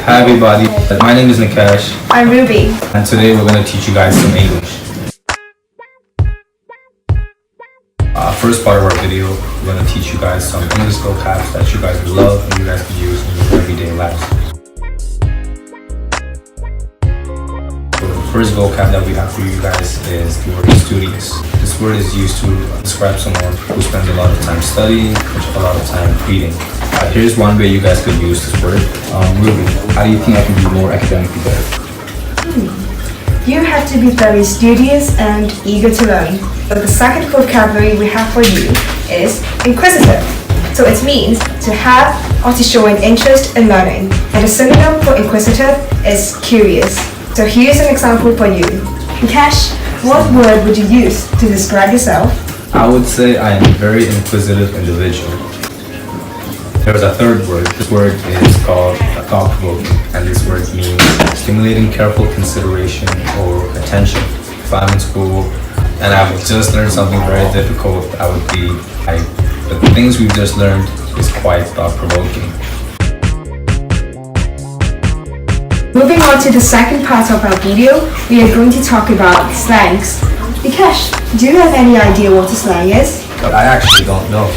Hi everybody, my name is Nikesh. I'm Ruby. And today we're going to teach you guys some English. First part of our video, we're going to teach you guys some English vocabs that you guys love and you guys can use in your everyday lives. So the first vocab that we have for you guys is the word studious. This word is used to describe someone who spends a lot of time studying, a lot of time reading. Here's one way you guys could use this word. Ruby, how do you think I can be more academically better? You have to be very studious and eager to learn. But the second vocabulary we have for you is inquisitive. So it means to have or to show an interest in learning. And the synonym for inquisitive is curious. So here's an example for you. Nikesh, what word would you use to describe yourself? I would say I am a very inquisitive individual. There's a third word. This word is called thought-provoking, and this word means stimulating careful consideration or attention. If I'm in school and I've just learned something very difficult, I would be like, the things we've just learned is quite thought-provoking. Moving on to the second part of our video, we are going to talk about slangs. Nikesh, do you have any idea what a slang is? But I actually don't know.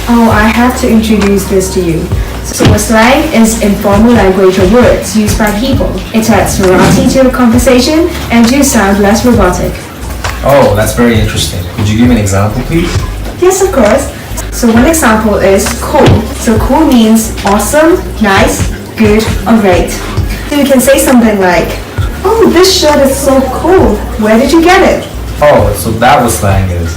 Oh, I have to introduce this to you. So a slang is informal language or words used by people. It adds variety to a conversation and to sound less robotic. Oh, that's very interesting. Could you give me an example, please? Yes, of course. So one example is cool. So cool means awesome, nice, good, or great. So you can say something like, oh, this shirt is so cool. Where did you get it? Oh, so that what slang is.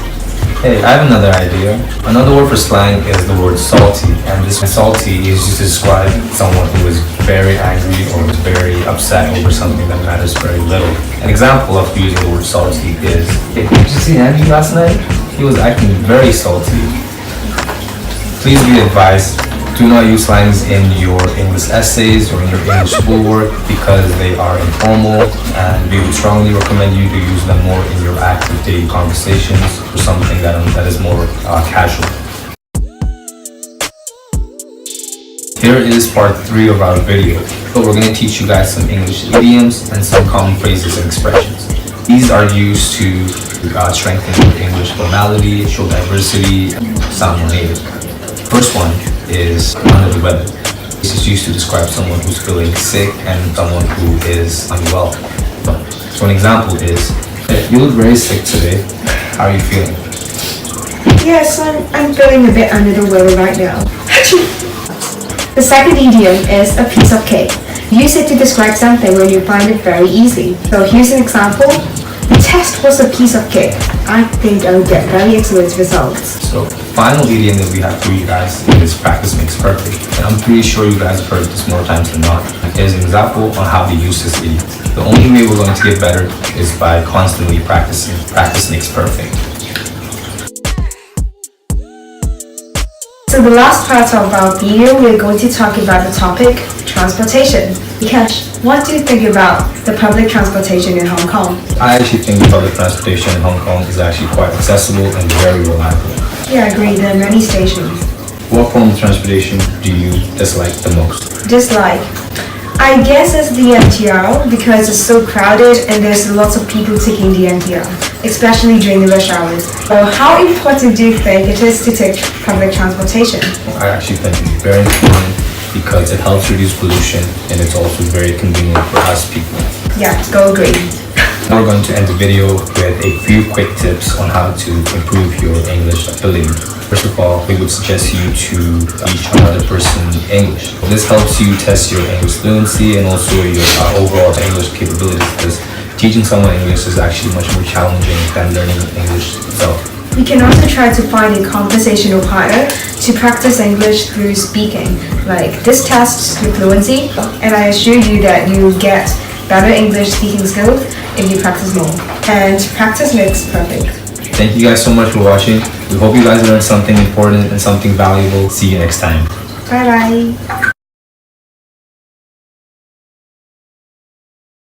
Hey, I have another idea. Another word for slang is the word salty. And this salty is used to describe someone who is very angry or is very upset over something that matters very little. An example of using the word salty is, hey, did you see Andy last night? He was acting very salty. Please be advised, do not use slangs in your English essays or in your English schoolwork because they are informal, and we would strongly recommend you to use them more in your active daily conversations or something that is more casual. Here is part 3 of our video. So we're going to teach you guys some English idioms and some common phrases and expressions. These are used to strengthen your English formality, show diversity, sound more native. First one is under the weather. This is used to describe someone who's feeling sick and someone who is unwell. So an example is, hey, you look very sick today. How are you feeling? Yes, I'm feeling a bit under the weather right now. The second idiom is a piece of cake. Use it to describe something when you find it very easy. So here's an example. The test was a piece of cake. I think I'll get very excellent results. So final idiom that we have for you guys is practice makes perfect. And I'm pretty sure you guys have heard this more times than not. Here's an example on how to use this idiom. The only way we're going to get better is by constantly practicing. Practice makes perfect. So the last part of our video, we're going to talk about the topic, transportation. Nikesh, what do you think about the public transportation in Hong Kong? I actually think public transportation in Hong Kong is actually quite accessible and very reliable. Yeah, I agree. There are many stations. What form of transportation do you dislike the most? Dislike? I guess it's the MTR because it's so crowded and there's lots of people taking the MTR, especially during the rush hours. So how important do you think it is to take public transportation? I actually think it's very important because it helps reduce pollution and it's also very convenient for us people. Yeah, go agree. Now we're going to end the video with a few quick tips on how to improve your English ability. First of all, we would suggest you to teach another person English. This helps you test your English fluency and also your overall English capabilities, because teaching someone English is actually much more challenging than learning English itself. You can also try to find a conversational partner to practice English through speaking. Like this tests your fluency, and I assure you that you will get better English speaking skills if you practice more. And practice makes perfect. Thank you guys so much for watching. We hope you guys learned something important and something valuable. See you next time. Bye bye.